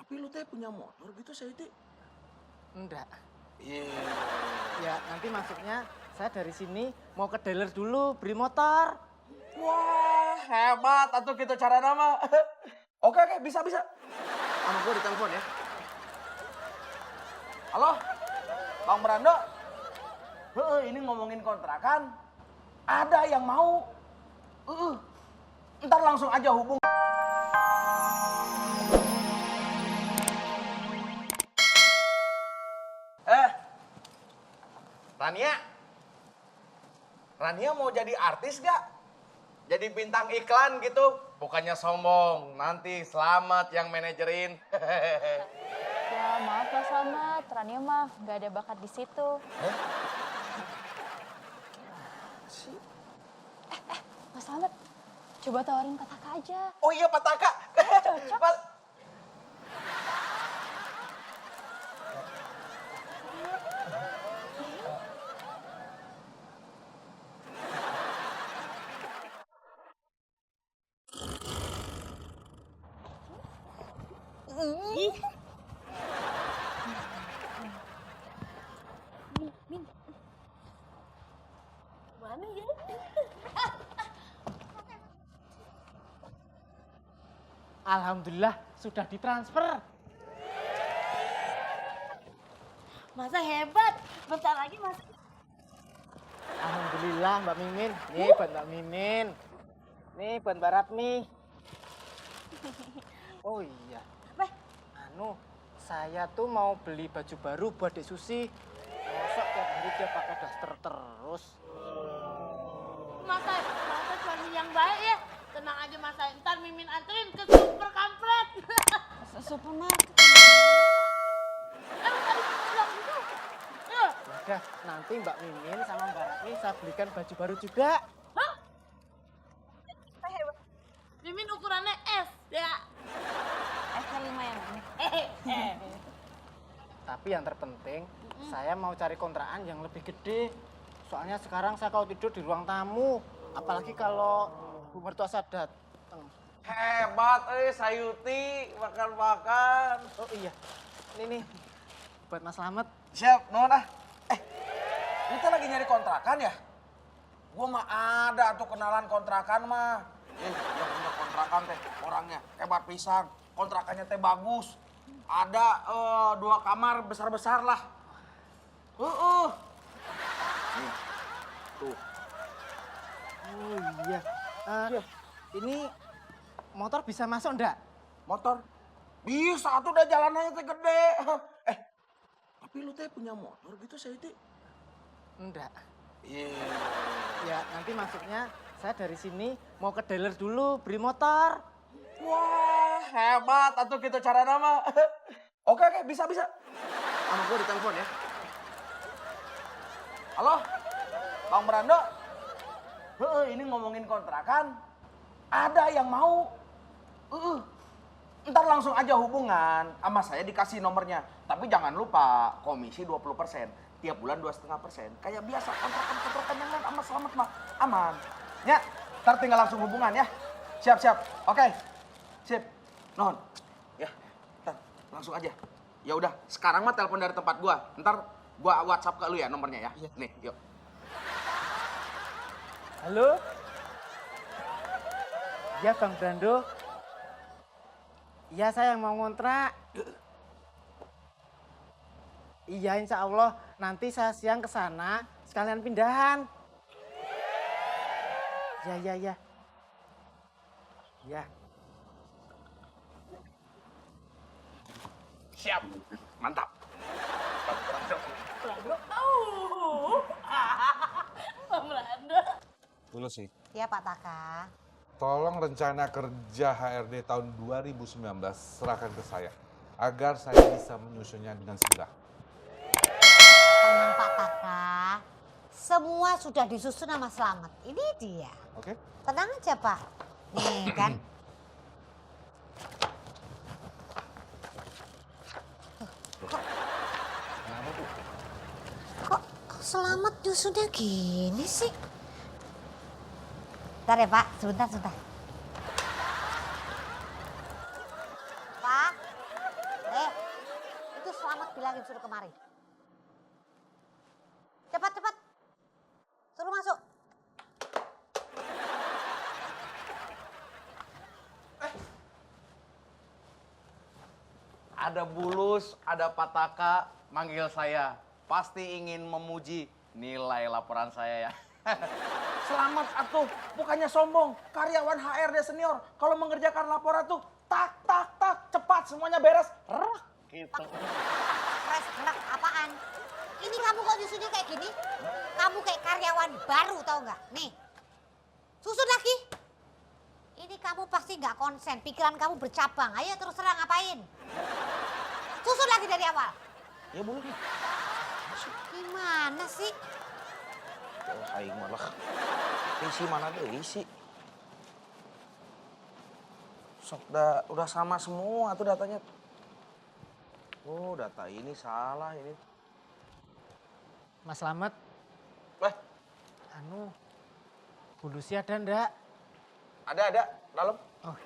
Tapi lu teh punya motor gitu saya teh. Enggak. Iya. Ya nanti masuknya saya dari sini mau ke dealer dulu beli motor. Wah, hebat atuh gitu cara nama. Oke, bisa. Sama gue ditelepon ya. Halo, Bang Brando. Ini ngomongin kontrakan. Ada yang mau. Ntar langsung aja hubung. Rania mau jadi artis gak? Jadi bintang iklan gitu? Bukannya sombong, nanti Selamat yang manajerin. Ya maaf Mas Slamet, Rania mah nggak ada bakat di situ. Mas Slamet, coba tawarin Pak Taka aja. Oh iya Pak Taka. Cocok. Mana ya? Alhamdulillah sudah ditransfer. Masa hebat, bentar lagi Mas. Alhamdulillah Mbak Mimin. Nih buat Mbak Mimin. Nih buat Mbak Ratmi. Oh iya. Apa? Saya tuh mau beli baju baru buat Dek Susi. Masa tiap hari dia pakai daster terus. Masa suami yang baik ya. Tenang aja Mas, ntar Mimin anterin ke super kampret. Supermarket. Emang tadi bilang gitu? Ya. Udah, nanti Mbak Mimin sama Mbak Ratmi saya belikan baju baru juga. Hah? Mimin ukurannya S ya. S5 ya, Mami. Tapi yang terpenting, saya mau cari kontrakan yang lebih gede. Soalnya sekarang saya kalau tidur di ruang tamu. Apalagi kalau Bu mertua saya datang. Hebat Sayuti, makan. Oh iya, ini nih buat Mas Slamet. Siap, non ah. Ini teh lagi nyari kontrakan ya? Gua mah ada tuh kenalan kontrakan mah. Yang punya kontrakan teh orangnya hebat pisan. Kontrakannya teh bagus. Ada 2 kamar besar-besar lah. Nih, tuh. Oh iya. Ini motor bisa masuk enggak? Motor? Bisa tuh udah jalanannya teh gede. Tapi lu teh punya motor gitu saya teh. Enggak. Iya. Ya nanti masuknya saya dari sini mau ke dealer dulu beli motor. Wah, hebat atuh gitu cara nama. Oke, bisa. Sama gue ditelepon ya. Halo, Bang Brando. Ini ngomongin kontrakan. Ada yang mau. Ntar langsung aja hubungan. Sama saya dikasih nomornya. Tapi jangan lupa, komisi 20%. Tiap bulan 2,5%. Kayak biasa, kontrakan yang lain sama Selamat mah. Aman. Ya, ntar tinggal langsung hubungan ya. Siap. Oke. Sip. Non. Ya, ntar langsung aja. Ya udah, sekarang mah telepon dari tempat gua. Ntar gua WhatsApp ke lu ya nomornya ya. Iya. Nih, yuk. Halo? Ya Bang Brando. Iya saya yang mau ngontrak. Iya insya Allah nanti saya siang ke sana sekalian pindahan. Ya. Ya. Siap. Mantap. Bang Brando. Dulu sih, Ya Pak Taka. tolong rencana kerja HRD tahun 2019 serahkan ke saya. Agar saya bisa menyusunnya dengan segera. Tenang Pak Taka. Semua sudah disusun sama Slamet. Ini dia. Oke? Tenang aja Pak. Nih kan. Kok Slamet nyusunnya gini sih? Bentar ya Pak, sebentar. Pak, Ada Bulus, ada Pataka manggil saya. Pasti ingin memuji nilai laporan saya ya. Selamat atuh, bukannya sombong. Karyawan HRD senior kalau mengerjakan laporan tuh tak tak tak cepat semuanya beres. Gitu. Stres gerak apaan? Ini kamu kok disuruh kayak gini? Kamu kayak karyawan baru tau nggak? Nih, susun lagi. Ini kamu pasti nggak konsen, pikiran kamu bercabang. Ayo terus terang ngapain? Susun lagi dari awal. Ya boleh. Gimana sih? Oh, aing malah. Isi mana deh isi. Sok udah sama semua tuh datanya. Oh, data ini salah ini. Mas Slamet, Eh, Bulusnya ada ndak? ada dalam. Oh,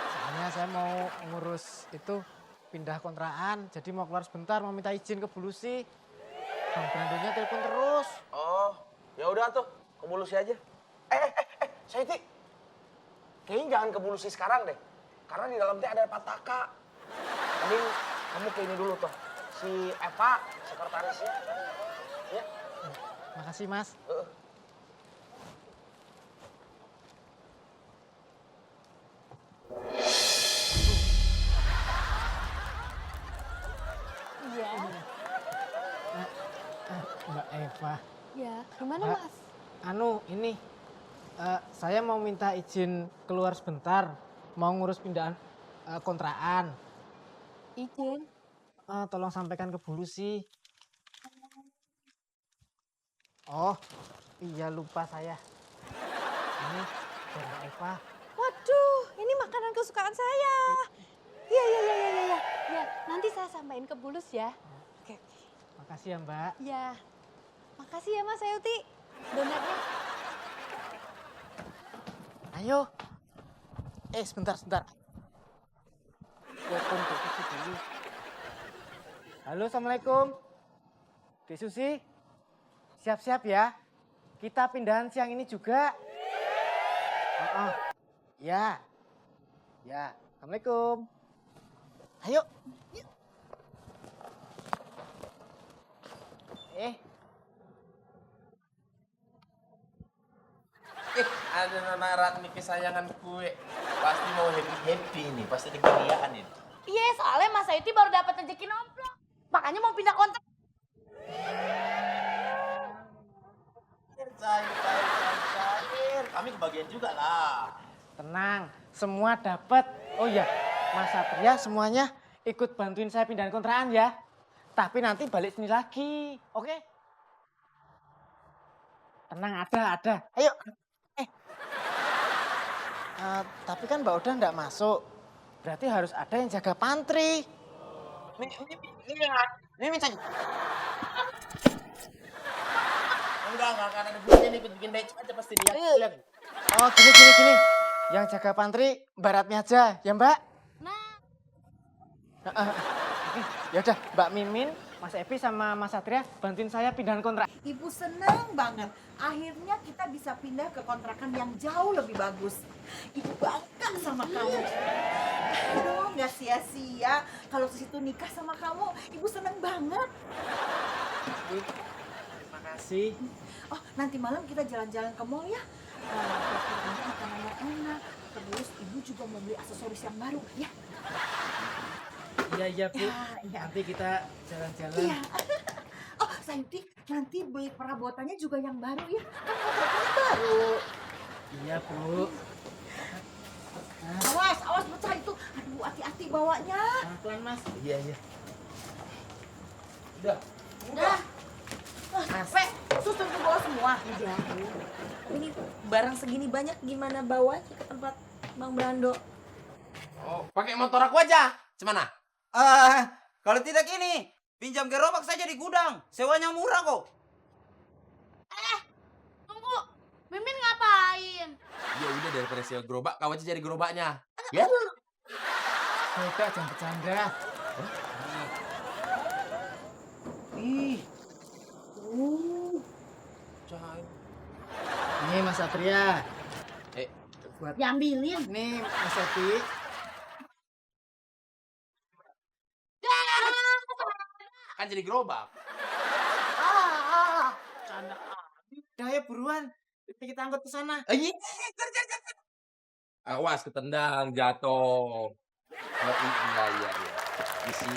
soalnya saya mau ngurus itu pindah kontrakan, jadi mau keluar sebentar, mau minta izin ke Bulusi. Bang Brandonya telepon terus. Oh, ya udah tuh, ke Bulusi aja. Sayti. Kayaknya jangan ke Bulusi sekarang deh. Karena di dalam teh ada Pataka. Mending kamu ke ini dulu tuh. Si Eva, sekretarisnya. Ya. Makasih Mas. Iya. Mbak Eva. Ya, gimana Mbak, Mas? ini saya mau minta izin keluar sebentar, mau ngurus pindahan kontrakan. Izin. Tolong sampaikan ke Bulusi. Oh, iya lupa saya. Ini dari Mbak Eva. Waduh, ini makanan kesukaan saya. Iya. Ya, nanti saya sampaikan ke Bulus ya. Oke. Makasih ya Mbak. Ya. Makasih ya Mas Sayuti. Donatnya. Ayo. Sebentar. Telepon Dek Susi dulu. Halo, Assalamualaikum. Dek Susi, siap-siap ya. Kita pindahan siang ini juga. Ya. Assalamualaikum. Ayo. Ada nona Ratni kesayangan gue. Pasti mau happy nih, pasti kegembiraan ini. Iya, soalnya Mas Sayuti baru dapat rezeki nomplok. Makanya mau pindah kontrak. Cair. Kami kebagian juga lah. Tenang, semua dapat. Oh ya, Mas Satria semuanya ikut bantuin saya pindahan kontrakan ya. Tapi nanti balik sini lagi, oke? Tenang, ada. Ayo. Tapi kan Mbak Oda nggak masuk. Berarti harus ada yang jaga pantry. Ini minta. Enggak akan ada gunanya nih bikin becek aja pasti dia. Lihat. Oh, gini. Yang jaga pantry Mbak Ratmi aja, ya Mbak? Nah, Ya udah, Mbak Mimin, Mas Epi sama Mas Satria bantuin saya pindahan kontrak. Ibu senang banget. Akhirnya kita bisa pindah ke kontrakan yang jauh lebih bagus. Ibu bangga sama kamu. Aduh, nggak sia-sia. Kalau situ nikah sama kamu, ibu senang banget. Makasih. Oh, nanti malam kita jalan-jalan ke mall ya. Buat makanan yang enak. Terus ibu juga mau beli aksesoris yang baru ya. Iya Bu. Ya. Nanti kita jalan-jalan. Iya. Oh, Sayuti, nanti beli perabotannya juga yang baru ya. Kan kontrakannya baru. Iya Bu. Awas pecah itu. Aduh, hati-hati bawanya. Pelan-pelan Mas. Iya. Udah. Sampai susun ke bawah semua. Iya, Bu. Ini barang segini banyak gimana bawanya ke tempat Bang Brando? Oh, pakai motor aku aja. Cemana? Kalau tidak ini, pinjam gerobak saja di gudang. Sewanya murah kok. tunggu. Mimin ngapain? Ya udah daripada sewa gerobak, kau aja jadi gerobaknya. Ya? Beda, jangan bercanda. Ih, Jangan. Ini Mas Satria. Diambilin. Nih Mas Epi. aja di gerobak. Canda. Udah ya buruan. Kita angkut ke sana. Iya. Awas ketendang jatuh. Oh iya iya iya. Isi